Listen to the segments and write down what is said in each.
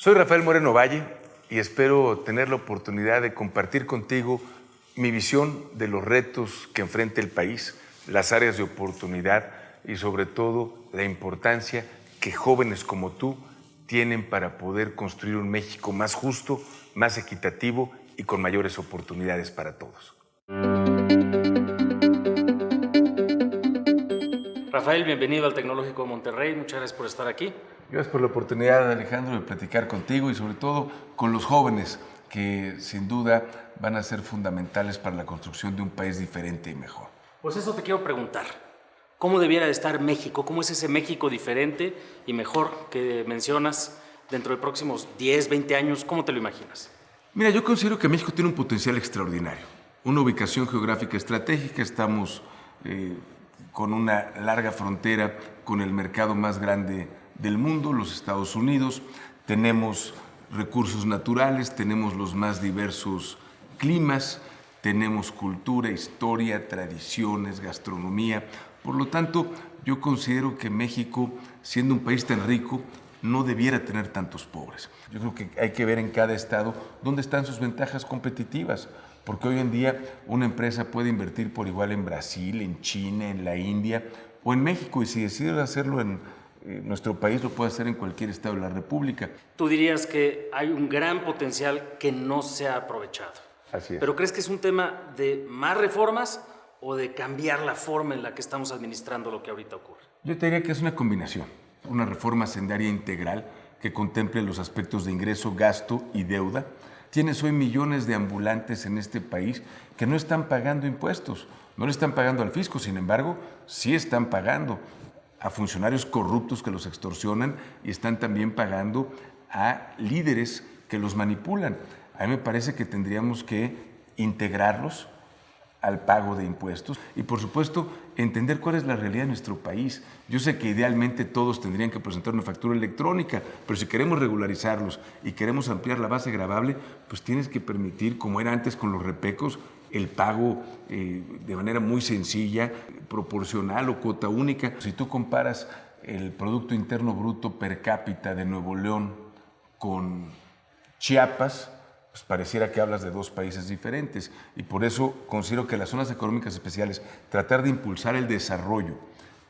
Soy Rafael Moreno Valle y espero tener la oportunidad de compartir contigo mi visión de los retos que enfrenta el país, las áreas de oportunidad y sobre todo la importancia que jóvenes como tú tienen para poder construir un México más justo, más equitativo y con mayores oportunidades para todos. Rafael, bienvenido al Tecnológico de Monterrey. Muchas gracias por estar aquí. Gracias por la oportunidad, Alejandro, de platicar contigo y sobre todo con los jóvenes que sin duda van a ser fundamentales para la construcción de un país diferente y mejor. Pues eso te quiero preguntar. ¿Cómo debiera de estar México? ¿Cómo es ese México diferente y mejor que mencionas dentro de próximos 10, 20 años? ¿Cómo te lo imaginas? Mira, yo considero que México tiene un potencial extraordinario. Una ubicación geográfica estratégica, estamos con una larga frontera con el mercado más grande del mundo, los Estados Unidos. Tenemos recursos naturales, tenemos los más diversos climas, tenemos cultura, historia, tradiciones, gastronomía. Por lo tanto, yo considero que México, siendo un país tan rico, no debiera tener tantos pobres. Yo creo que hay que ver en cada estado dónde están sus ventajas competitivas, porque hoy en día una empresa puede invertir por igual en Brasil, en China, en la India o en México, y si decide hacerlo en nuestro país, lo puede hacer en cualquier estado de la República. Tú dirías que hay un gran potencial que no se ha aprovechado. Así es. ¿Pero crees que es un tema de más reformas o de cambiar la forma en la que estamos administrando lo que ahorita ocurre? Yo te diría que es una combinación, una reforma hacendaria integral que contemple los aspectos de ingreso, gasto y deuda. Tienes hoy millones de ambulantes en este país que no están pagando impuestos, no le están pagando al fisco, sin embargo, sí están pagando a funcionarios corruptos que los extorsionan y están también pagando a líderes que los manipulan. A mí me parece que tendríamos que integrarlos al pago de impuestos y, por supuesto, entender cuál es la realidad de nuestro país. Yo sé que idealmente todos tendrían que presentar una factura electrónica, pero si queremos regularizarlos y queremos ampliar la base gravable, pues tienes que permitir, como era antes con los repecos, el pago de manera muy sencilla, proporcional o cuota única. Si tú comparas el Producto Interno Bruto per cápita de Nuevo León con Chiapas, pues pareciera que hablas de dos países diferentes, y por eso considero que las zonas económicas especiales, tratar de impulsar el desarrollo,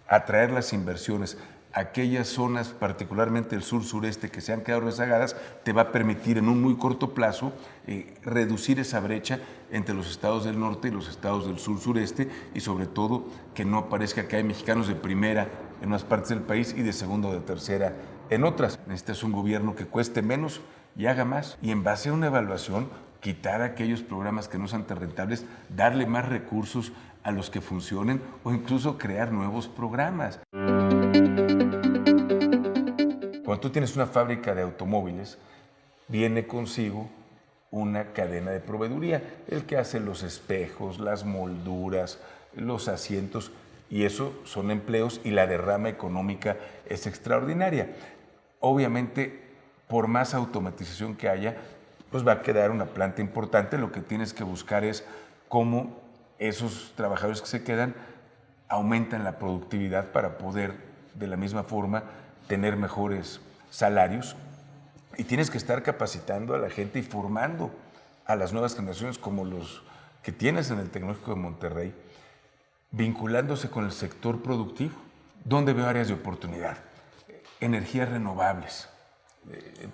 atraer las inversiones, aquellas zonas, particularmente el sur-sureste, que se han quedado rezagadas, te va a permitir en un muy corto plazo reducir esa brecha entre los estados del norte y los estados del sur-sureste, y sobre todo que no parezca que hay mexicanos de primera en unas partes del país y de segunda o de tercera en otras. Necesitas un gobierno que cueste menos y haga más, y en base a una evaluación quitar aquellos programas que no sean tan rentables, darle más recursos a los que funcionen o incluso crear nuevos programas. Cuando tú tienes una fábrica de automóviles, viene consigo una cadena de proveeduría, el que hace los espejos, las molduras, los asientos, y eso son empleos y la derrama económica es extraordinaria. Obviamente, por más automatización que haya, pues va a quedar una planta importante. Lo que tienes que buscar es cómo esos trabajadores que se quedan aumentan la productividad para poder, de la misma forma, tener mejores salarios. Y tienes que estar capacitando a la gente y formando a las nuevas generaciones como los que tienes en el Tecnológico de Monterrey, vinculándose con el sector productivo, donde veo áreas de oportunidad. Energías renovables,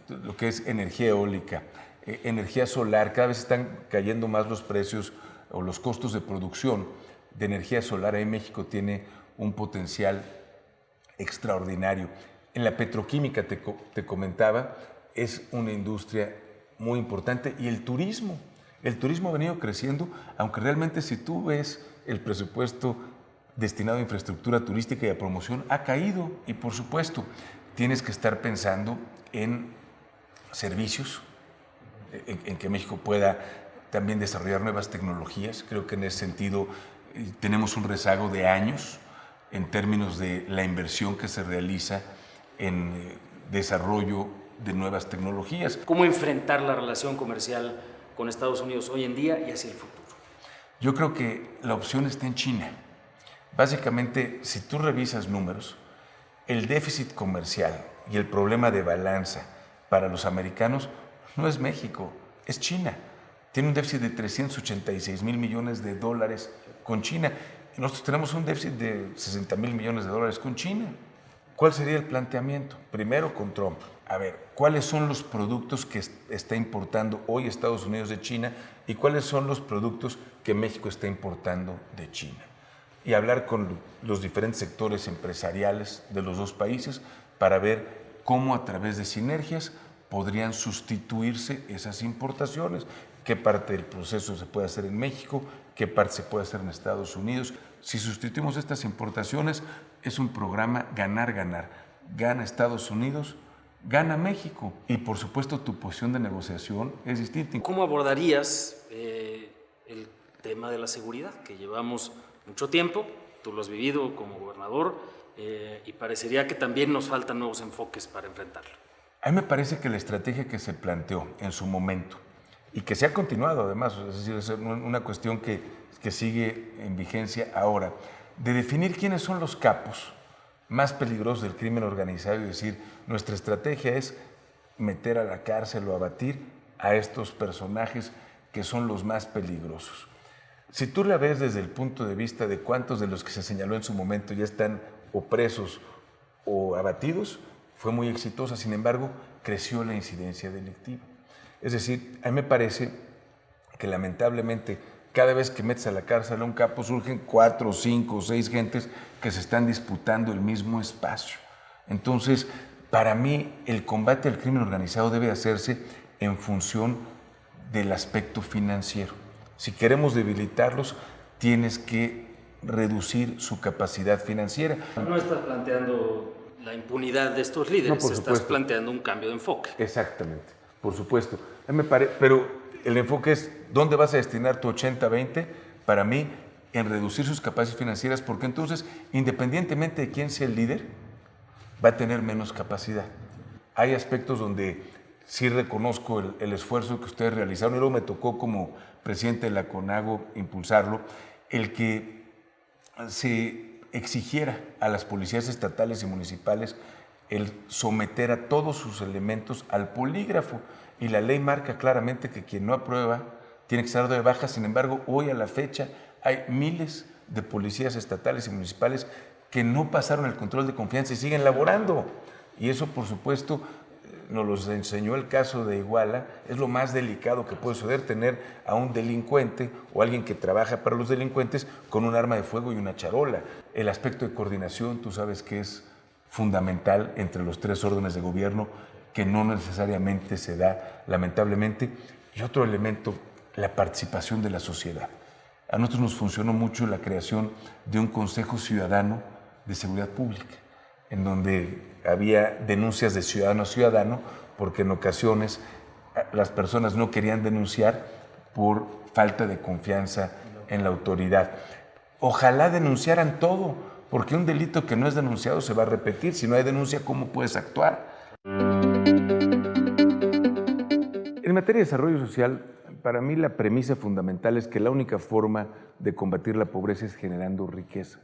lo que es energía eólica, energía solar. Cada vez están cayendo más los precios o los costos de producción de energía solar. Ahí México tiene un potencial extraordinario. En la petroquímica, te comentaba, es una industria muy importante, y el turismo ha venido creciendo, aunque realmente si tú ves el presupuesto destinado a infraestructura turística y a promoción ha caído. Y por supuesto tienes que estar pensando en servicios, en que México pueda también desarrollar nuevas tecnologías. Creo que en ese sentido tenemos un rezago de años en términos de la inversión que se realiza en desarrollo de nuevas tecnologías. ¿Cómo enfrentar la relación comercial con Estados Unidos hoy en día y hacia el futuro? Yo creo que la opción está en China. Básicamente, si tú revisas números, el déficit comercial y el problema de balanza para los americanos no es México, es China. Tiene un déficit de 386 mil millones de dólares con China. Nosotros tenemos un déficit de 60 mil millones de dólares con China. ¿Cuál sería el planteamiento? Primero con Trump. A ver, ¿cuáles son los productos que está importando hoy Estados Unidos de China y cuáles son los productos que México está importando de China? Y hablar con los diferentes sectores empresariales de los dos países para ver cómo a través de sinergias podrían sustituirse esas importaciones, qué parte del proceso se puede hacer en México, qué parte se puede hacer en Estados Unidos. Si sustituimos estas importaciones, es un programa ganar-ganar. Gana Estados Unidos, gana México. Y por supuesto tu posición de negociación es distinta. ¿Cómo abordarías el tema de la seguridad? Que llevamos mucho tiempo, tú lo has vivido como gobernador, y parecería que también nos faltan nuevos enfoques para enfrentarlo. A mí me parece que la estrategia que se planteó en su momento y que se ha continuado además, es decir, es una cuestión que sigue en vigencia ahora, de definir quiénes son los capos más peligrosos del crimen organizado y decir, nuestra estrategia es meter a la cárcel o abatir a estos personajes que son los más peligrosos. Si tú la ves desde el punto de vista de cuántos de los que se señaló en su momento ya están o presos o abatidos, fue muy exitosa, sin embargo, creció la incidencia delictiva. Es decir, a mí me parece que lamentablemente cada vez que metes a la cárcel a un capo surgen 4, 5, 6 gentes que se están disputando el mismo espacio. Entonces, para mí, el combate al crimen organizado debe hacerse en función del aspecto financiero. Si queremos debilitarlos, tienes que reducir su capacidad financiera. No estás planteando la impunidad de estos líderes, No, estás planteando un cambio de enfoque. Exactamente, por supuesto. Pero el enfoque es, ¿dónde vas a destinar tu 80-20? Para mí, en reducir sus capacidades financieras, porque entonces, independientemente de quién sea el líder, va a tener menos capacidad. Hay aspectos donde sí reconozco el esfuerzo que ustedes realizaron, y luego me tocó como presidente de la CONAGO impulsarlo, el que se exigiera a las policías estatales y municipales el someter a todos sus elementos al polígrafo. Y la ley marca claramente que quien no aprueba tiene que estar de baja. Sin embargo, hoy a la fecha hay miles de policías estatales y municipales que no pasaron el control de confianza y siguen laborando. Y eso, por supuesto, nos lo enseñó el caso de Iguala. Es lo más delicado que puede suceder, tener a un delincuente o alguien que trabaja para los delincuentes con un arma de fuego y una charola. El aspecto de coordinación, tú sabes que es fundamental entre los tres órdenes de gobierno, que no necesariamente se da, lamentablemente. Y otro elemento, la participación de la sociedad. A nosotros nos funcionó mucho la creación de un Consejo Ciudadano de Seguridad Pública, en donde había denuncias de ciudadano a ciudadano, porque en ocasiones las personas no querían denunciar por falta de confianza en la autoridad. Ojalá denunciaran todo, porque un delito que no es denunciado se va a repetir. Si no hay denuncia, ¿cómo puedes actuar? En materia de desarrollo social, para mí la premisa fundamental es que la única forma de combatir la pobreza es generando riqueza.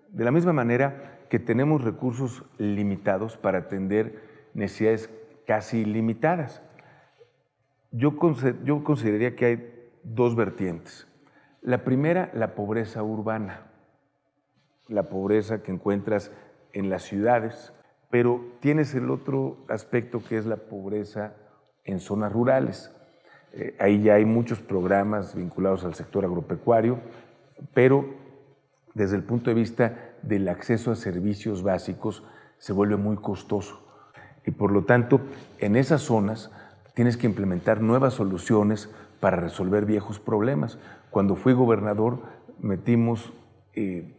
De la misma manera que tenemos recursos limitados para atender necesidades casi ilimitadas. Yo consideraría que hay dos vertientes. La primera, la pobreza urbana, la pobreza que encuentras en las ciudades, pero tienes el otro aspecto que es la pobreza en zonas rurales. Ahí ya hay muchos programas vinculados al sector agropecuario, pero desde el punto de vista del acceso a servicios básicos se vuelve muy costoso. Y por lo tanto, en esas zonas tienes que implementar nuevas soluciones para resolver viejos problemas. Cuando fui gobernador, metimos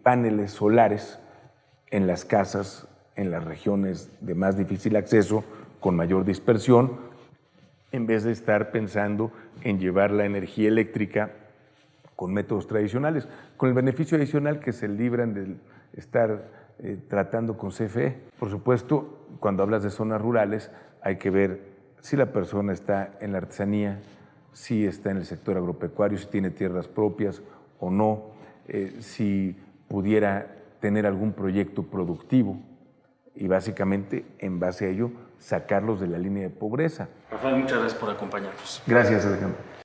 paneles solares en las casas, en las regiones de más difícil acceso, con mayor dispersión, en vez de estar pensando en llevar la energía eléctrica con métodos tradicionales, con el beneficio adicional que se libran de estar tratando con CFE. Por supuesto, cuando hablas de zonas rurales, hay que ver si la persona está en la artesanía, si está en el sector agropecuario, si tiene tierras propias o no, si pudiera tener algún proyecto productivo, y básicamente en base a ello sacarlos de la línea de pobreza. Rafael, muchas gracias por acompañarnos. Gracias, Alejandro.